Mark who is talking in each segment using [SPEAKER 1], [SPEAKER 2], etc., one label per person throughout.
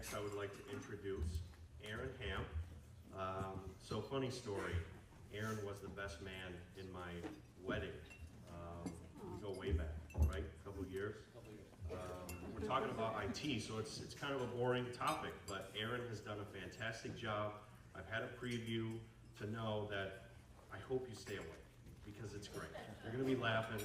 [SPEAKER 1] Next, I would like to introduce Aaron Hamp. So funny story, Aaron was the best man in my wedding. We go way back, right? A couple years. We're talking about IT, so it's kind of a boring topic, but Aaron has done a fantastic job. I've had a preview to know that I hope you stay awake because it's great. You're gonna be laughing.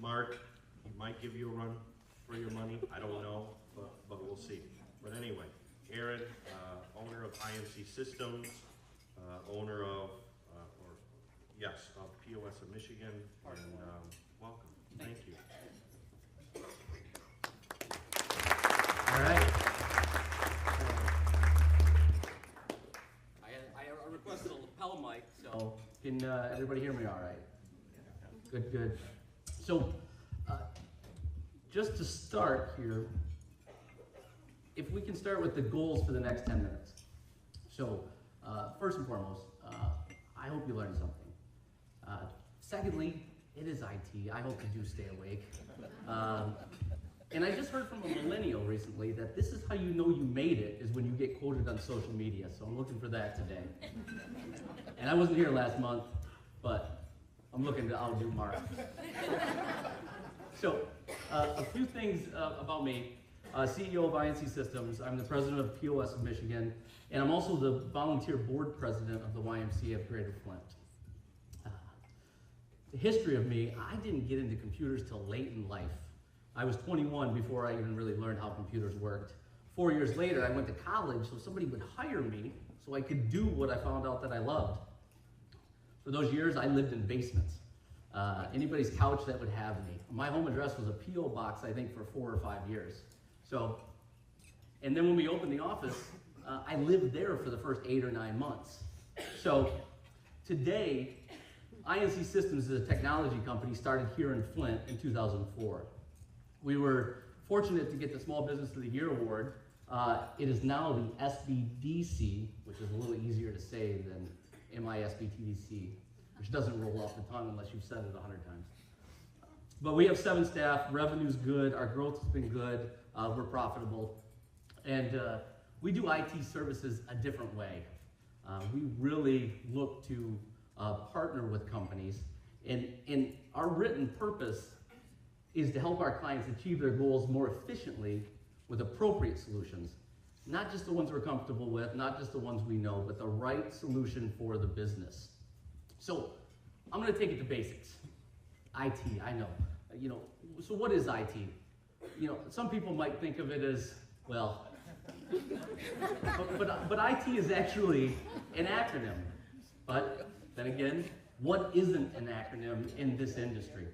[SPEAKER 1] Mark, he might give you a run for your money. I don't know, but we'll see. But anyway, Aaron, owner of IMC Systems, owner of, of POS of Michigan, and welcome. Thank you.
[SPEAKER 2] All right. I requested a lapel mic, so can everybody hear me all right? Good, good. So, just to start here, if we can start with the goals for the next 10 minutes. So, first and foremost, I hope you learned something. Secondly, it is IT. I hope you do stay awake. And I just heard from a millennial recently that this is how you know you made it, is when you get quoted on social media. So I'm looking for that today. And I wasn't here last month, but I'm looking to outdo Mark. So, a few things about me. CEO of INC Systems. I'm the president of POS of Michigan, and I'm also the volunteer board president of the YMCA of Greater Flint. The history of me, I didn't get into computers till late in life. I was 21 before I even really learned how computers worked. 4 years later, I went to college so somebody would hire me so I could do what I found out that I loved. For those years, I lived in basements. Anybody's couch that would have me. My home address was a P.O. box, I think, for 4 or 5 years. So, and then when we opened the office, I lived there for the first 8 or 9 months. So, today, INC Systems is a technology company started here in Flint in 2004. We were fortunate to get the Small Business of the Year award. It is now the SBDC, which is a little easier to say than MISBTDC, which doesn't roll off the tongue unless you've said it 100 times. But we have 7 staff, revenue's good, our growth has been good, we're profitable, and we do IT services a different way. We really look to partner with companies, and our written purpose is to help our clients achieve their goals more efficiently with appropriate solutions. Not just the ones we're comfortable with, not just the ones we know, but the right solution for the business. So I'm going to take it to basics. IT, I know. So what is IT? Some people might think of it as, well, but IT is actually an acronym. But then again, what isn't an acronym in this industry?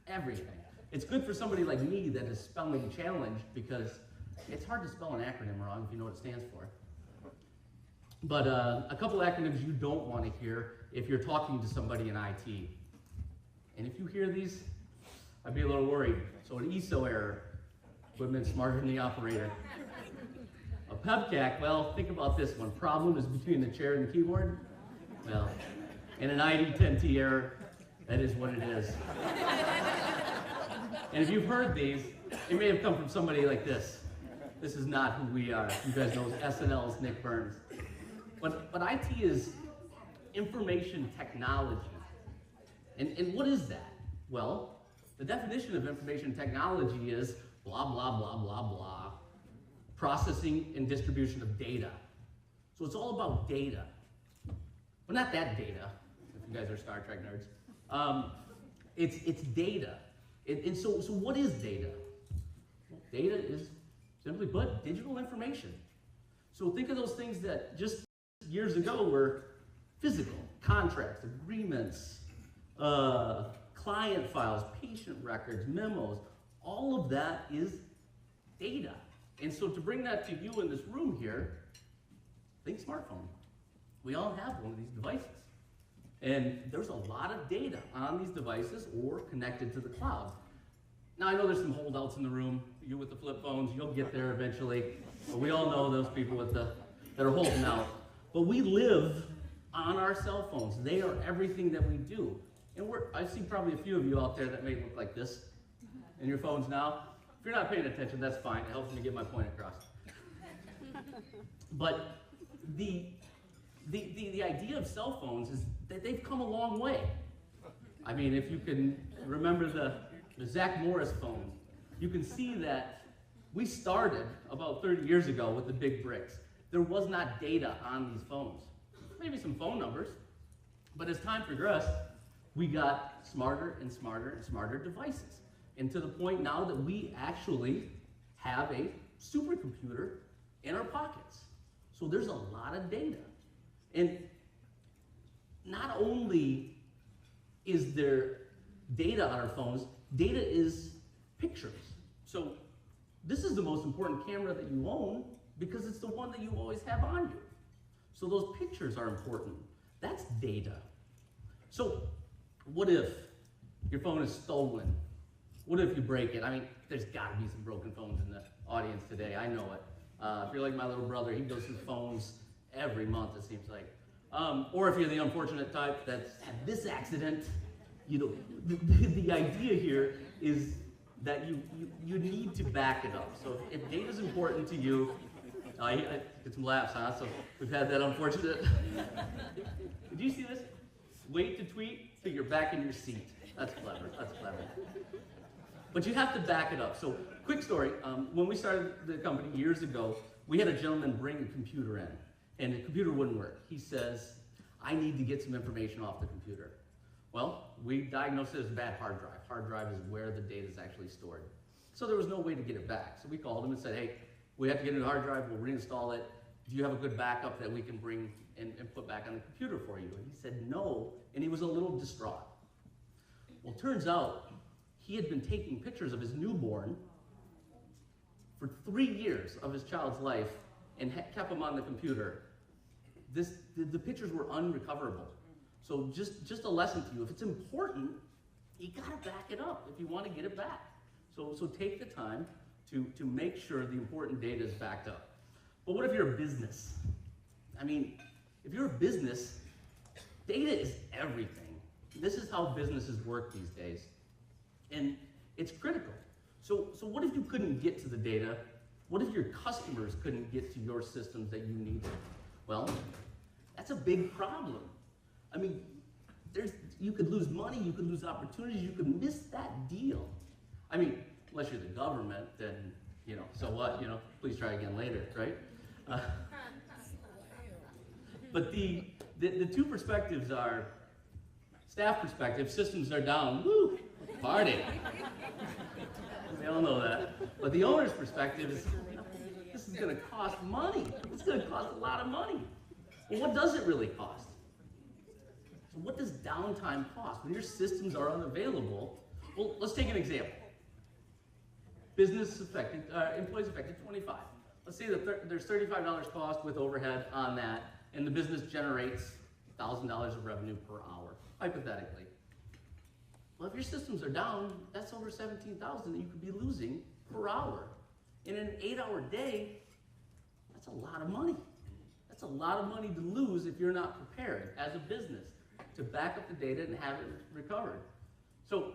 [SPEAKER 2] Everything. It's good for somebody like me that is spelling challenged because it's hard to spell an acronym wrong if you know what it stands for. But a couple acronyms you don't want to hear if you're talking to somebody in IT. And if you hear these, I'd be a little worried. So an ESO error, equipment smarter than the operator. A PEBCAC, well, think about this one. Problem is between the chair and the keyboard. Well, and an ID10T error, that is what it is. And if you've heard these, it may have come from somebody like this. This is not who we are. You guys know SNL's Nick Burns. But IT is information technology. And what is that? Well, the definition of information technology is blah, blah, blah, blah, blah. Processing and distribution of data. So it's all about data. Well, not that data, if you guys are Star Trek nerds. It's data. And so what is data? Well, data is, simply put, digital information. So think of those things that just years ago were physical, contracts, agreements, client files, patient records, memos. All of that is data. And so to bring that to you in this room here, think smartphone. We all have one of these devices. And there's a lot of data on these devices or connected to the cloud. Now I know there's some holdouts in the room, you with the flip phones, you'll get there eventually. But we all know those people that are holding out. But we live on our cell phones. They are everything that we do. And I see probably a few of you out there that may look like this in your phones now. If you're not paying attention, that's fine. It helps me get my point across. But the idea of cell phones is that they've come a long way. I mean, if you can remember the Zach Morris phone, you can see that we started about 30 years ago with the big bricks. There was not data on these phones. Maybe some phone numbers, but as time progressed, we got smarter and smarter and smarter devices. And to the point now that we actually have a supercomputer in our pockets. So there's a lot of data. And not only is there data on our phones, data is pictures. So this is the most important camera that you own because it's the one that you always have on you. So those pictures are important. That's data. So what if your phone is stolen? What if you break it? I mean, there's got to be some broken phones in the audience today. I know it. If you're like my little brother, he goes through phones every month, it seems like. Or if you're the unfortunate type that's had this accident, you know, the idea here is that you need to back it up. So if data is important to you, I get some laughs, huh? So we've had that unfortunate. Did you see this? Wait to tweet till you're back in your seat. That's clever. That's clever. But you have to back it up. So quick story. When we started the company years ago, we had a gentleman bring a computer in, and the computer wouldn't work. He says, I need to get some information off the computer. Well, we diagnosed it as a bad hard drive. Hard drive is where the data is actually stored. So there was no way to get it back. So we called him and said, hey, we have to get a new hard drive. We'll reinstall it. Do you have a good backup that we can bring and put back on the computer for you? And he said no, and he was a little distraught. Well, turns out he had been taking pictures of his newborn for 3 years of his child's life and kept them on the computer. The pictures were unrecoverable. So just a lesson to you, if it's important, you gotta back it up if you want to get it back. So take the time to make sure the important data is backed up. But what if you're a business? I mean, if you're a business, data is everything. This is how businesses work these days. And it's critical. So what if you couldn't get to the data? What if your customers couldn't get to your systems that you needed? Well, that's a big problem. I mean, you could lose money, you could lose opportunities, you could miss that deal. I mean, unless you're the government, then, you know, so what, you know, please try again later, right? But the two perspectives are, staff perspective, systems are down, woo, party. We all know that. But the owner's perspective is, this is gonna cost money. It's gonna cost a lot of money. Well, what does it really cost? So what does downtime cost? When your systems are unavailable, well, let's take an example. Business affected, employees affected 25. Let's say that there's $35 cost with overhead on that, and the business generates $1,000 of revenue per hour, hypothetically. Well, if your systems are down, that's over $17,000 that you could be losing per hour. In an 8-hour day, that's a lot of money. That's a lot of money to lose if you're not prepared as a business to back up the data and have it recovered. So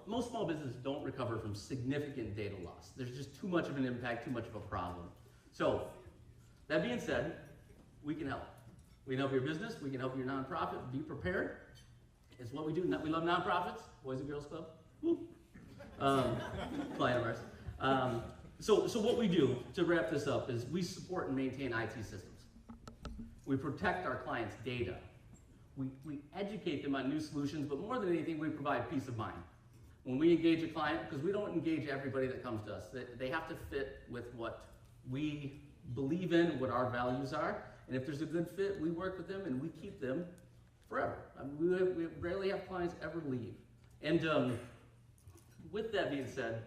[SPEAKER 2] most small businesses don't recover from significant data loss. There's just too much of an impact, too much of a problem. So that being said, we can help. We can help your business, we can help your nonprofit. Be prepared. It's what we do. We love nonprofits, Boys and Girls Club. Woo. Client of ours. So what we do, to wrap this up, is we support and maintain IT systems. We protect our clients' data. We educate them on new solutions, but more than anything, we provide peace of mind. When we engage a client, because we don't engage everybody that comes to us, they have to fit with what we believe in, what our values are, and if there's a good fit, we work with them and we keep them forever. I mean, we rarely have clients ever leave. And with that being said,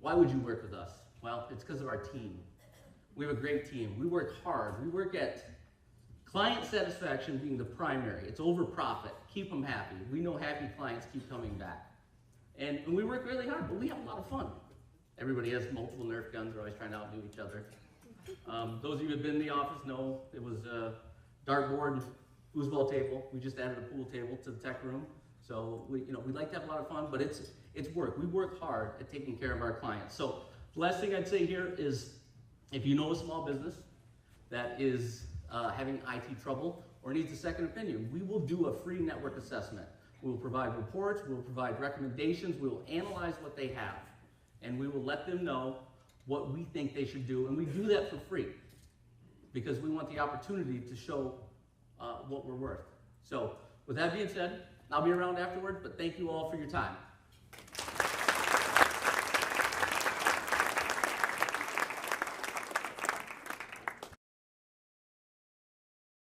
[SPEAKER 2] why would you work with us? Well, it's because of our team. We have a great team. We work hard. We work at client satisfaction being the primary. It's over profit. Keep them happy. We know happy clients keep coming back. And we work really hard, but we have a lot of fun. Everybody has multiple Nerf guns. We're always trying to outdo each other. Those of you who have been in the office know it was a dartboard, foosball table. We just added a pool table to the tech room. So we like to have a lot of fun, but it's work. We work hard at taking care of our clients. So the last thing I'd say here is, if you know a small business that is having IT trouble or needs a second opinion, we will do a free network assessment. We will provide reports, we will provide recommendations, we will analyze what they have, and we will let them know what we think they should do, and we do that for free because we want the opportunity to show what we're worth. So with that being said, I'll be around afterward, but thank you all for your time.